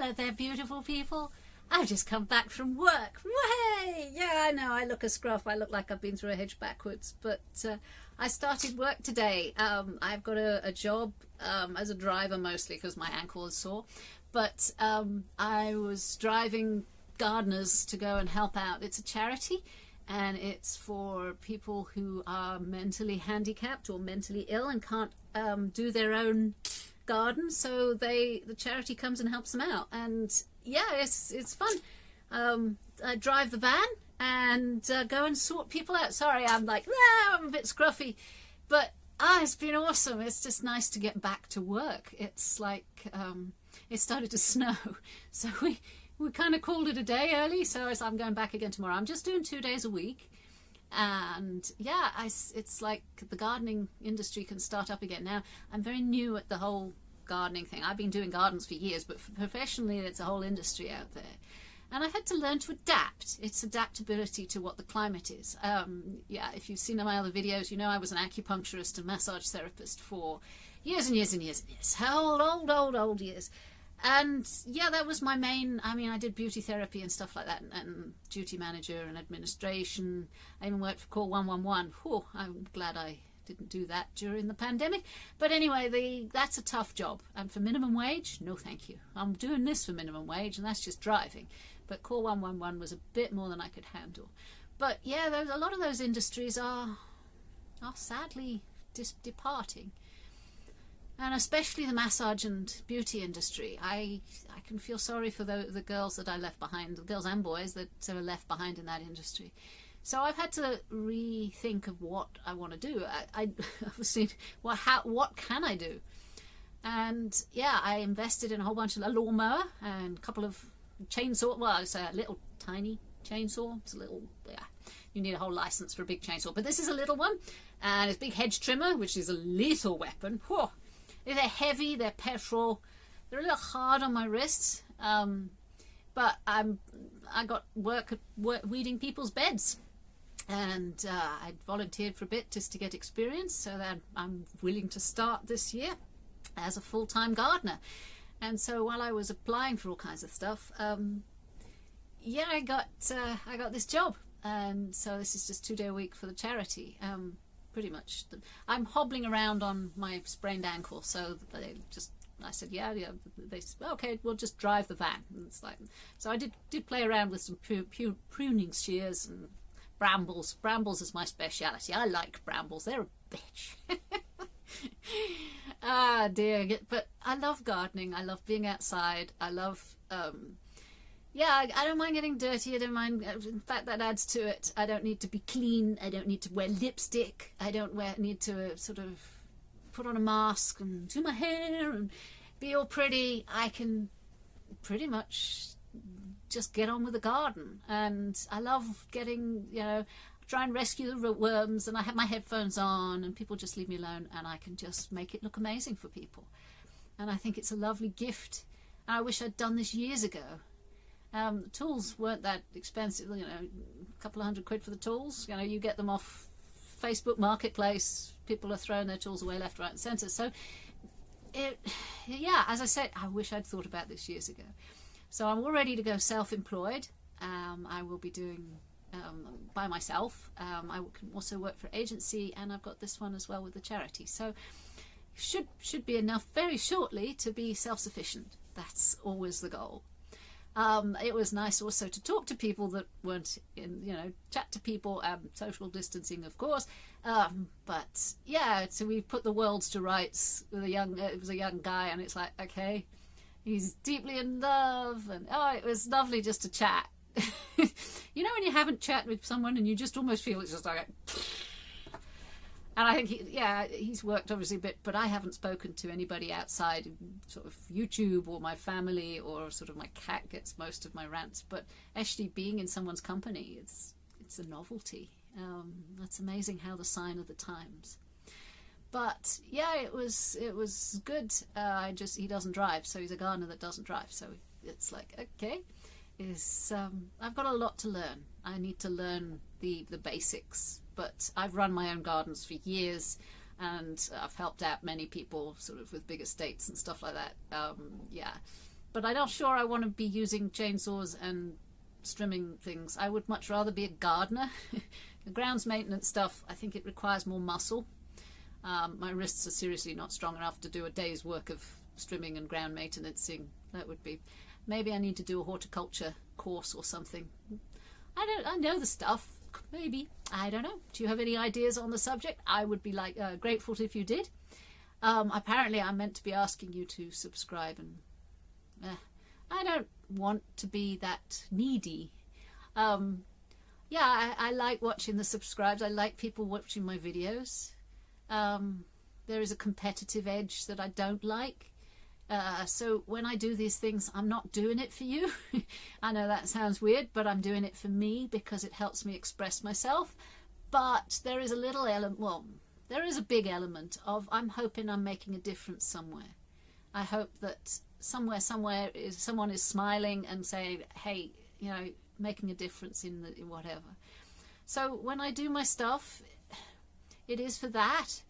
Hello there, beautiful people. I've just come back from work. Way! Yeah, I know, I look a scruff. I look like I've been through a hedge backwards. But I started work today. I've got a job as a driver mostly because my ankle is sore. But I was driving gardeners to go and help out. It's a charity, and it's for people who are mentally handicapped or mentally ill and can't do their own garden, so the charity comes and helps them out. And yeah, it's fun. I drive the van and go and sort people out. Sorry, I'm like, I'm a bit scruffy, but it's been awesome. It's just nice to get back to work. It's like it started to snow, so we kind of called it a day early, so I'm going back again tomorrow. I'm just doing 2 days a week. And yeah, it's like the gardening industry can start up again. Now, I'm very new at the whole gardening thing. I've been doing gardens for years, but professionally, it's a whole industry out there. And I had to learn to adapt. It's adaptability to what the climate is. Yeah, if you've seen my other videos, you know I was an acupuncturist and massage therapist for years and years and years and years. Old years. And yeah, that was my main. I mean, I did beauty therapy and stuff like that, and duty manager and administration. I even worked for Call 111. Whew, I'm glad I didn't do that during the pandemic. But anyway, that's a tough job. And for minimum wage, no thank you. I'm doing this for minimum wage, and that's just driving. But Call 111 was a bit more than I could handle. But yeah, a lot of those industries are sadly departing. And especially the massage and beauty industry. I can feel sorry for the girls that I left behind, the girls and boys that are left behind in that industry. So I've had to rethink of what I want to do. I was seeing, what can I do? And yeah, I invested in a whole bunch of a lawnmower and a couple of chainsaw. Well, it's a little tiny chainsaw. It's a little, yeah. You need a whole license for a big chainsaw, but this is a little one, and it's a big hedge trimmer, which is a lethal weapon. Whew. They're heavy, they're petrol, they're a little hard on my wrists, but I got work weeding people's beds, and I volunteered for a bit just to get experience, so that I'm willing to start this year as a full-time gardener. And so while I was applying for all kinds of stuff, yeah, I got this job, and so this is just 2 day a week for the charity. Pretty much. I'm hobbling around on my sprained ankle, so I said, yeah. They said, okay, we'll just drive the van. And it's like, so I did play around with some pruning shears and brambles. Brambles is my speciality. I like brambles. They're a bitch. Ah, dear. But I love gardening. I love being outside. I love yeah, I don't mind getting dirty. I don't mind. In fact, that adds to it. I don't need to be clean. I don't need to wear lipstick. I don't need to sort of put on a mask and do my hair and be all pretty. I can pretty much just get on with the garden. And I love getting, try and rescue the rootworms, and I have my headphones on and people just leave me alone, and I can just make it look amazing for people. And I think it's a lovely gift. And I wish I'd done this years ago. The tools weren't that expensive, a couple of £100 for the tools. You get them off Facebook Marketplace. People are throwing their tools away left, right and centre. So, yeah, as I said, I wish I'd thought about this years ago. So I'm all ready to go self-employed. I will be doing by myself. I can also work for agency, and I've got this one as well with the charity. So should be enough very shortly to be self-sufficient. That's always the goal. It was nice also to talk to people that weren't chat to people, social distancing, of course. But yeah, so we put the worlds to rights with it was a young guy, and it's like, okay, he's deeply in love, and it was lovely just to chat. When you haven't chatted with someone and you just almost feel it's just like, and I think he's worked obviously a bit, but I haven't spoken to anybody outside sort of YouTube or my family, or sort of my cat gets most of my rants. But actually being in someone's company, it's a novelty. That's amazing how the sign of the times. But yeah, it was good. He doesn't drive, so he's a gardener that doesn't drive. So it's like, okay, I've got a lot to learn. I need to learn the basics. But I've run my own gardens for years, and I've helped out many people sort of with big estates and stuff like that. Yeah, but I'm not sure I want to be using chainsaws and trimming things. I would much rather be a gardener. The grounds maintenance stuff, I think it requires more muscle. My wrists are seriously not strong enough to do a day's work of trimming and ground maintenancing. That would be, maybe I need to do a horticulture course or something. I know the stuff, maybe, I don't know. Do you have any ideas on the subject? I would be grateful if you did. Apparently I'm meant to be asking you to subscribe, and I don't want to be that needy. Yeah, I like watching the subscribes. I like people watching my videos. There is a competitive edge that I don't like. So when I do these things, I'm not doing it for you. I know that sounds weird, but I'm doing it for me because it helps me express myself. But there is a little element, well, there is a big element of I'm hoping I'm making a difference somewhere. I hope that somewhere someone is smiling and saying, hey, you know, making a difference in whatever. So when I do my stuff, it is for that.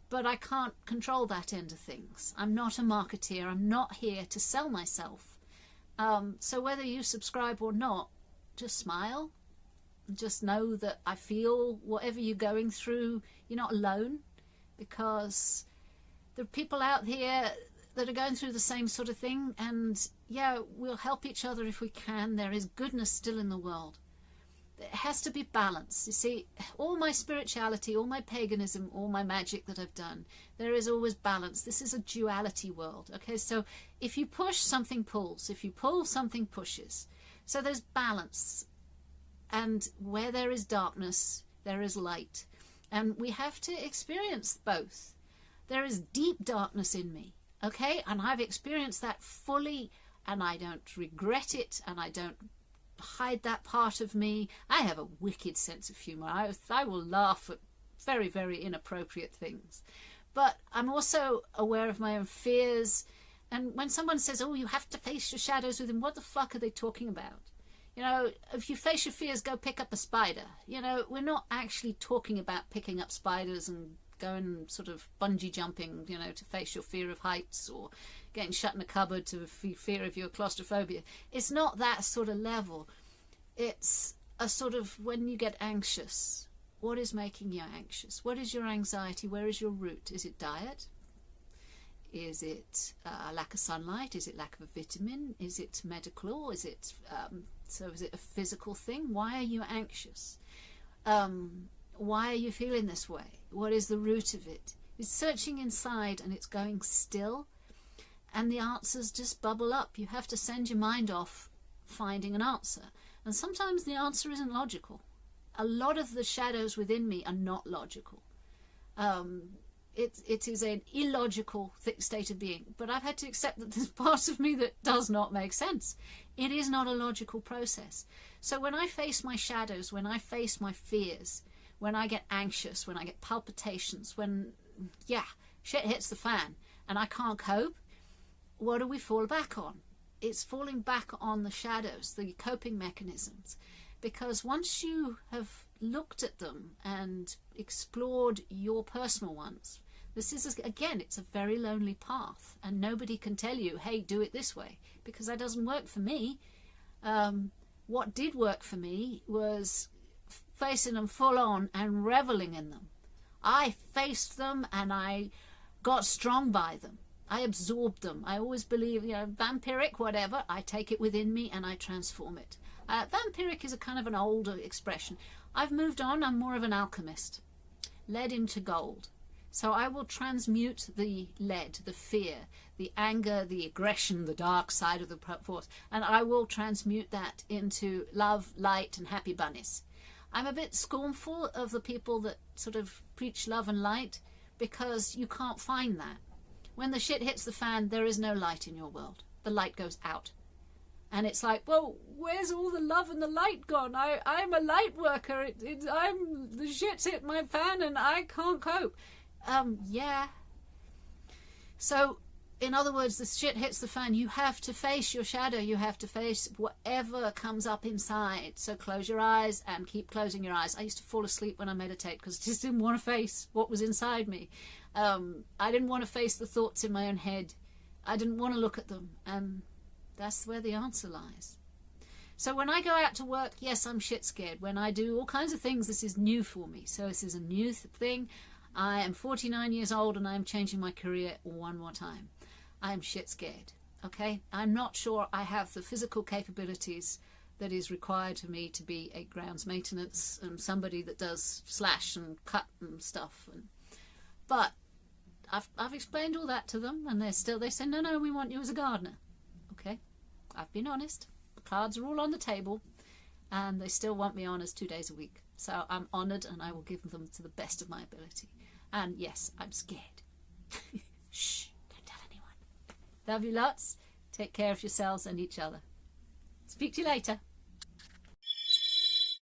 But I can't control that end of things. I'm not a marketeer. I'm not here to sell myself. So whether you subscribe or not, just smile. Just know that I feel whatever you're going through, you're not alone. Because there are people out here that are going through the same sort of thing. And yeah, we'll help each other if we can. There is goodness still in the world. It has to be balanced. You see, all my spirituality, all my paganism, all my magic that I've done, there is always balance. This is a duality world. Okay, so if you push, something pulls. If you pull, something pushes. So there's balance. And where there is darkness, there is light. And we have to experience both. There is deep darkness in me. Okay, and I've experienced that fully, and I don't regret it, and I don't hide that part of me. I have a wicked sense of humor. I will laugh at very, very inappropriate things. But I'm also aware of my own fears. And when someone says, oh, you have to face your shadows with them, what the fuck are they talking about? You know, if you face your fears, go pick up a spider. You know, we're not actually talking about picking up spiders and going sort of bungee jumping, you know, to face your fear of heights, or getting shut in a cupboard to fear of your claustrophobia. It's not that sort of level. It's a sort of, when you get anxious, what is making you anxious? What is your anxiety? Where is your root? Is it diet? Is it lack of sunlight? Is it lack of a vitamin? Is it medical? Is it is it a physical thing? Why are you anxious? Why are you feeling this way? What is the root of it? It's searching inside, and it's going still, and the answers just bubble up. You have to send your mind off finding an answer, and sometimes the answer isn't logical. A lot of the shadows within me are not logical. It is an illogical state of being, but I've had to accept that there's parts of me that does not make sense. It is not a logical process. So when I face my shadows, when I face my fears, when I get anxious, when I get palpitations, when, yeah, shit hits the fan and I can't cope, what do we fall back on? It's falling back on the shadows, the coping mechanisms. Because once you have looked at them and explored your personal ones, this is, again, it's a very lonely path, and nobody can tell you, hey, do it this way, because that doesn't work for me. What did work for me was facing them full on and reveling in them. I faced them and I got strong by them. I absorbed them. I always believe, you know, vampiric, whatever, I take it within me and I transform it. Vampiric is a kind of an older expression. I've moved on. I'm more of an alchemist. Lead into gold. So I will transmute the lead, the fear, the anger, the aggression, the dark side of the force, and I will transmute that into love, light, and happy bunnies. I'm a bit scornful of the people that sort of preach love and light, because you can't find that. When the shit hits the fan, there is no light in your world. The light goes out. And it's like, well, where's all the love and the light gone? I'm a light worker. The shit's hit my fan and I can't cope. Yeah. So, in other words, the shit hits the fan. You have to face your shadow. You have to face whatever comes up inside. So close your eyes and keep closing your eyes. I used to fall asleep when I meditate because I just didn't want to face what was inside me. I didn't want to face the thoughts in my own head. I didn't want to look at them. That's where the answer lies. So when I go out to work, yes, I'm shit scared. When I do all kinds of things, this is new for me. So this is a new thing. I am 49 years old and I am changing my career one more time. I am shit scared, okay? I'm not sure I have the physical capabilities that is required for me to be a grounds maintenance somebody that does slash and cut and stuff. But I've explained all that to them, and they say, no, we want you as a gardener. Okay, I've been honest. The cards are all on the table, and they still want me on as 2 days a week. So I'm honoured, and I will give them to the best of my ability. And yes, I'm scared. Shh, don't tell anyone. Love you lots. Take care of yourselves and each other. Speak to you later.